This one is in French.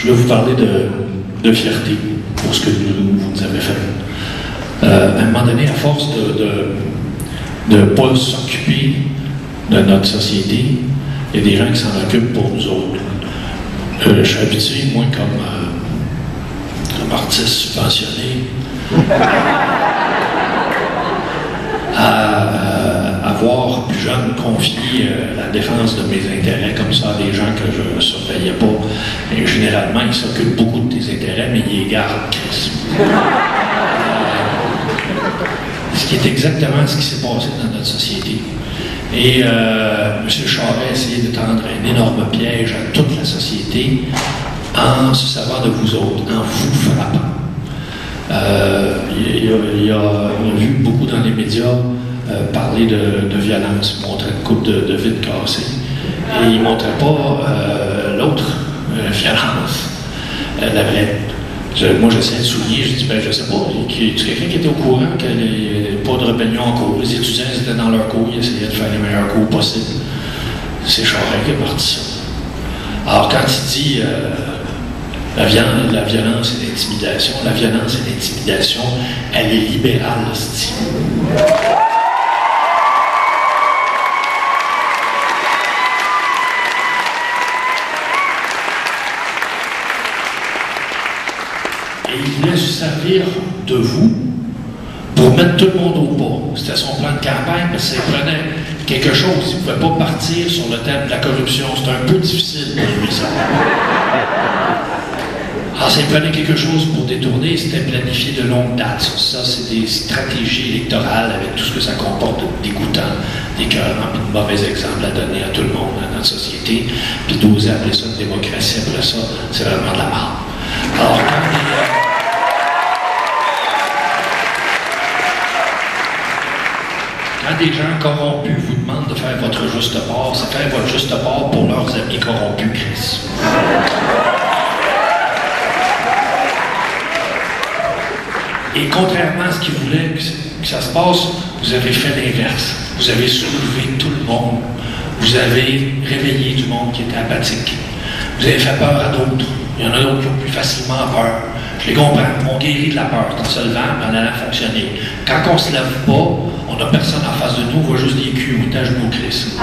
je vais vous parler de fierté pour ce que vous nous avez fait. À un moment donné, à force de ne pas s'occuper de notre société, il y a des gens qui s'en occupent pour nous autres. Je suis habitué, moi, comme artiste subventionné, à avoir plus jeune confié la défense de mes intérêts comme ça à des gens que je ne surveillais pas. Et généralement, ils s'occupent beaucoup de tes intérêts, mais ils les gardent, Chris. Ce qui est exactement ce qui s'est passé dans notre société. Et M. Charest a essayé de tendre un énorme piège à toute la société en se servant de vous autres, en vous frappant. On a vu beaucoup dans les médias parler de violence, montrer une coupe de vitres cassées. Et il ne montrait pas l'autre violence, la vraie. Moi, j'essayais de souligner, je dis, ben, je sais pas, tu quelqu'un qui était au courant qu'il n'y avait pas de rébellion en cours. Les étudiants étaient dans leur cours, ils essayaient de faire les meilleurs cours possibles. C'est Charest qui a parti ça. Alors, quand il dit la violence et l'intimidation, la violence et l'intimidation, elle est libérale, c'est-il. Et il voulait se servir de vous pour mettre tout le monde au pas. C'était son plan de campagne, parce qu'il prenait quelque chose. Il ne pouvait pas partir sur le thème de la corruption. C'était un peu difficile pour lui, ça. Alors, s'il prenait quelque chose pour détourner, c'était planifié de longue date. Ça, c'est des stratégies électorales avec tout ce que ça comporte de dégoûtant, d'écœurant, puis de mauvais exemples à donner à tout le monde dans notre société. Puis d'oser appeler ça une démocratie, après ça, c'est vraiment de la merde. Alors, quand des gens corrompus vous demandent de faire votre juste part, c'est faire votre juste part pour leurs amis corrompus, Chris. Et contrairement à ce qu'ils voulaient que ça se passe, vous avez fait l'inverse. Vous avez soulevé tout le monde. Vous avez réveillé du monde qui était apathique. Vous avez fait peur à d'autres. Il y en a d'autres qui ont plus facilement peur. Je les comprends. On guérit de la peur en se levant, en allant fonctionner. Quand on ne se lève pas, on n'a personne en face de nous, on voit juste des culs, on est à genoux, Chris.